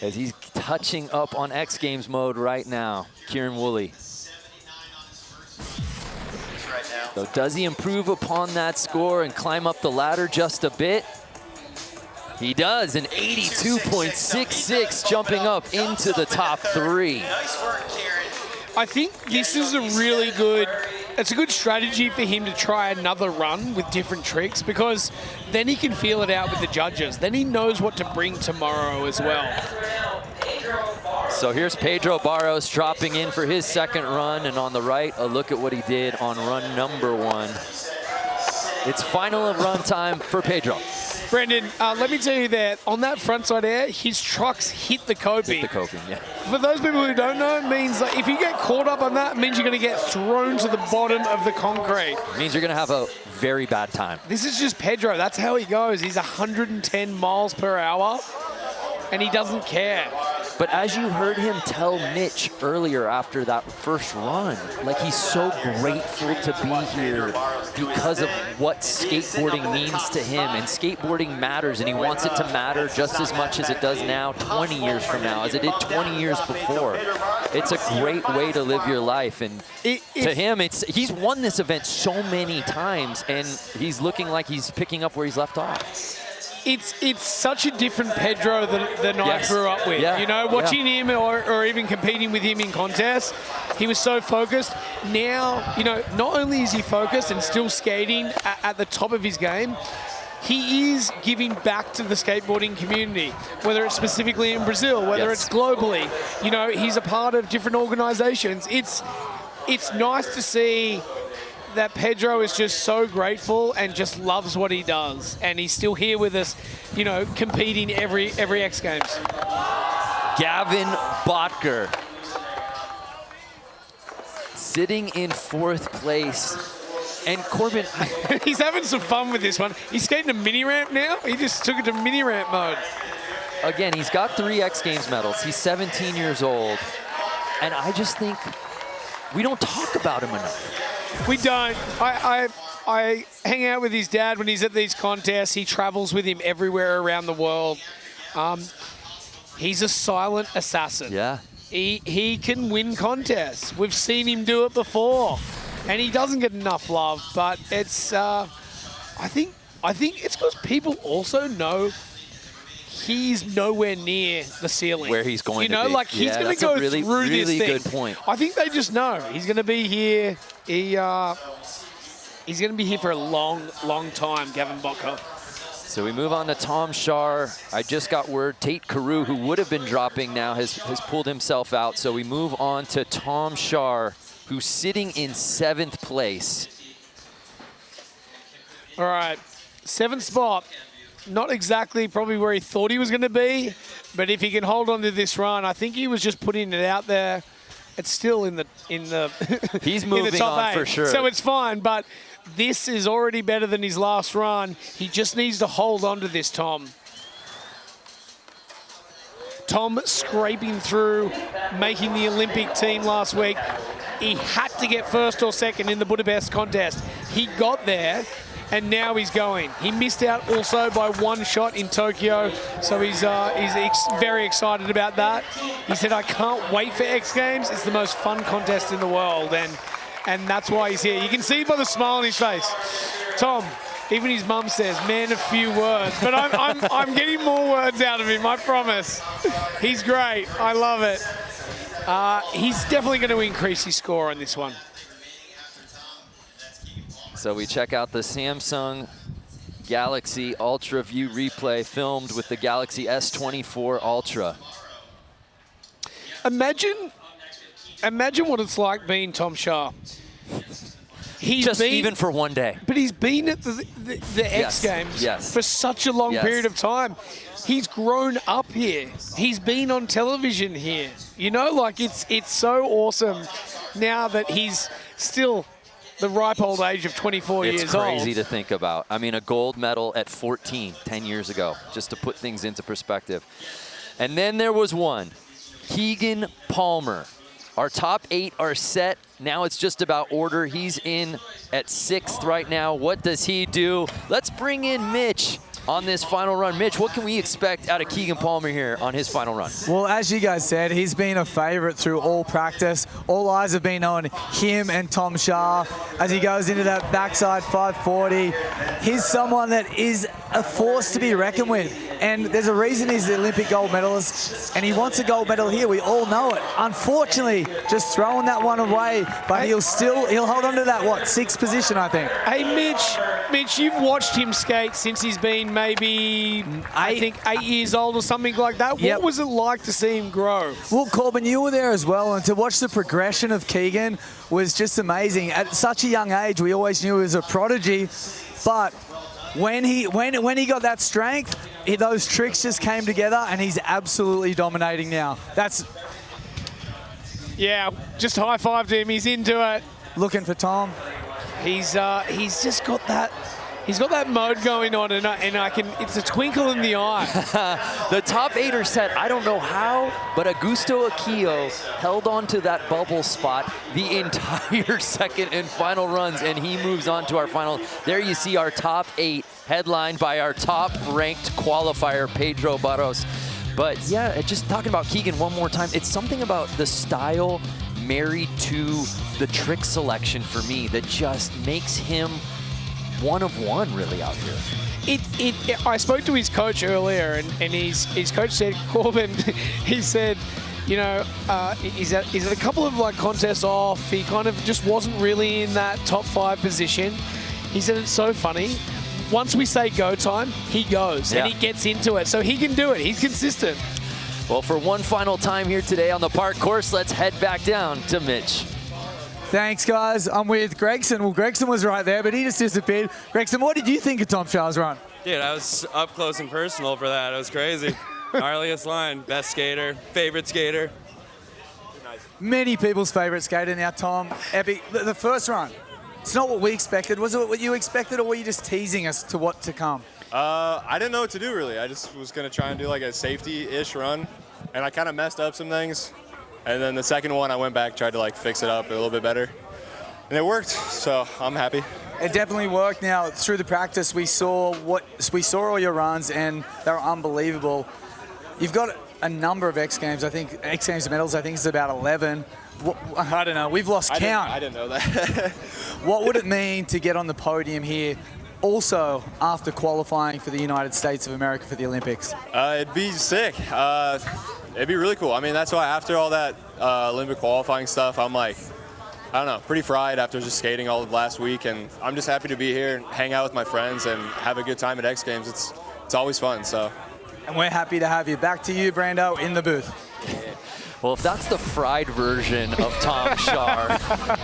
S1: as he's touching up on X Games mode right now. Kieran Woolley. So does he improve upon that score and climb up the ladder just a bit? He does, an 82.66, jumping up into the top 3.
S2: I think this is a really good, it's a good strategy for him to try another run with different tricks, because then he can feel it out with the judges. Then he knows what to bring tomorrow as well.
S1: So here's Pedro Barros dropping in for his second run, and on the right, a look at what he did on run number 1. It's final of run time for Pedro.
S2: Brendan, let me tell you that on that frontside air, his trucks hit the coping.
S1: Hit the coping, yeah.
S2: For those people who don't know, it means that if you get caught up on that, it means you're going to get thrown to the bottom of the concrete.
S1: It means you're going to have a very bad time.
S2: This is just Pedro. That's how he goes. He's 110 miles per hour. and he doesn't care.
S1: But as you heard him tell Mitch earlier after that first run, like he's so grateful to be here because of what skateboarding means to him. And skateboarding matters, and he wants it to matter just as much as it does now, 20 years from now, as it did 20 years before. It's a great way to live your life. And to him, he's won this event so many times, and he's looking like he's picking up where he's left off.
S2: It's such a different Pedro than I grew up with.
S1: Yeah.
S2: You know, watching him or even competing with him in contests, he was so focused. Now, you know, not only is he focused and still skating at the top of his game, he is giving back to the skateboarding community, whether it's specifically in Brazil, whether it's globally. You know, he's a part of different organizations. It's nice to see that Pedro is just so grateful and just loves what he does, and he's still here with us, you know, competing every X Games.
S1: Gavin Botker sitting in 4th place. And Corbin,
S2: he's having some fun with this one. He's skating a mini ramp now. He just took it to mini ramp mode.
S1: Again, he's got 3 X Games medals. He's 17 years old. And I just think we don't talk about him enough.
S2: We don't. I hang out with his dad when he's at these contests. He travels with him everywhere around the world. He's a silent assassin.
S1: Yeah.
S2: He can win contests. We've seen him do it before, and he doesn't get enough love. But it's I think it's because people also know he's nowhere near the ceiling.
S1: Where he's going to be.
S2: You know, like he's going to go through this thing.
S1: Really good point.
S2: I think they just know he's going to be here. He's going to be here for a long, long time, Gavin Botker.
S1: So we move on to Tom Shar. I just got word Tate Carew, who would have been dropping now, has pulled himself out. So we move on to Tom Shar, who's sitting in 7th place.
S2: All right, 7th spot. Not exactly probably where he thought he was going to be, but if he can hold on to this run, I think he was just putting it out there. It's still in the
S1: he's moving
S2: in the top
S1: on
S2: 8,
S1: for sure.
S2: So it's fine, but this is already better than his last run. He just needs to hold on to this, Tom. Tom scraping through, making the Olympic team last week. He had to get 1st or 2nd in the Budapest contest. He got there, and now he's going. He missed out also by 1 shot in Tokyo, so he's very excited about that. He said, I can't wait for X Games. It's the most fun contest in the world, and that's why he's here. You can see by the smile on his face. Tom, even his mum says, man, a few words, but I'm getting more words out of him, I promise. He's great. I love it. He's definitely going to increase his score on this one.
S1: So we check out the Samsung Galaxy Ultra View replay filmed with the Galaxy S24 Ultra.
S2: Imagine what it's like being Tom Shar.
S1: Even for one day.
S2: But he's been at the X Games for such a long period of time. He's grown up here. He's been on television here. You know, like it's so awesome now that he's still the ripe old age of 24 years old.
S1: It's crazy to think about. I mean, a gold medal at 14, 10 years ago, just to put things into perspective. And then there was one, Keegan Palmer. Our top 8 are set. Now it's just about order. He's in at 6th right now. What does he do? Let's bring in Mitch on this final run. Mitch, what can we expect out of Keegan Palmer here on his final run?
S3: Well, as you guys said, he's been a favorite through all practice. All eyes have been on him and Tom Shar as he goes into that backside 540. He's someone that is a force to be reckoned with. And there's a reason he's the Olympic gold medalist, and he wants a gold medal here. We all know it. Unfortunately, just throwing that one away, but he'll hold on to that, 6th position, I think.
S2: Hey, Mitch, you've watched him skate since he's been maybe, I think, 8 years old or something like that. What was it like to see him grow?
S3: Well, Corbin, you were there as well, and to watch the progression of Keegan was just amazing. At such a young age, we always knew he was a prodigy, but when he got that strength, those tricks just came together, and he's absolutely dominating now.
S2: Yeah, just high-fived him. He's into it.
S3: Looking for Tom.
S2: He's just got that He's got that mode going on, and I can. It's a twinkle in the eye.
S1: The top 8 are set. I don't know how, but Augusto Aquillo held on to that bubble spot the entire second and final runs, and he moves on to our final. There you see our top 8, headlined by our top-ranked qualifier, Pedro Barros. But yeah, just talking about Keegan one more time, it's something about the style married to the trick selection for me that just makes him one of one really out here.
S2: I spoke to his coach earlier, and his coach said, Corbin, he said, you know, he's at a couple of like contests off. He kind of just wasn't really in that top 5 position. He said it's so funny. Once we say go time, he goes and he gets into it. So he can do it. He's consistent.
S1: Well, for one final time here today on the park course, let's head back down to Mitch.
S3: Thanks, guys. I'm with Gregson. Well, Gregson was right there, but he just disappeared. Gregson, what did you think of Tom Shaw's run?
S11: Dude, I was up close and personal for that. It was crazy. Gnarliest line. Best skater. Favorite skater.
S3: Many people's favorite skater now, Tom. Epic. The first run, it's not what we expected. Was it what you expected, or were you just teasing us to what to come?
S12: I didn't know what to do, really. I just was going to try and do like a safety-ish run, and I kind of messed up some things. And then the second one, I went back, tried to like fix it up a little bit better. And it worked, so I'm happy.
S3: It definitely worked. Now, through the practice, we saw all your runs, and they were unbelievable. You've got a number of X Games. I think X Games medals, I think it's about 11. I don't know. We've lost count.
S12: I didn't know that.
S3: What would it mean to get on the podium here, also after qualifying for the United States of America for the Olympics?
S12: It'd be sick. It'd be really cool. I mean, that's why after all that Olympic qualifying stuff, I'm like, I don't know, pretty fried after just skating all of last week. And I'm just happy to be here and hang out with my friends and have a good time at X Games. It's always fun, so.
S3: And we're happy to have you. Back to you, Brando, in the booth.
S1: Well, if that's the fried version of Tom Shar,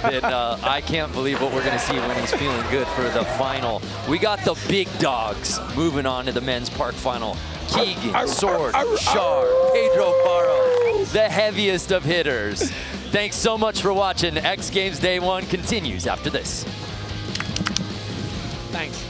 S1: then I can't believe what we're going to see when he's feeling good for the final. We got the big dogs moving on to the men's park final. Keegan, Sword, Shar, Pedro Barros, the heaviest of hitters. Thanks so much for watching. X Games Day 1 continues after this.
S2: Thanks.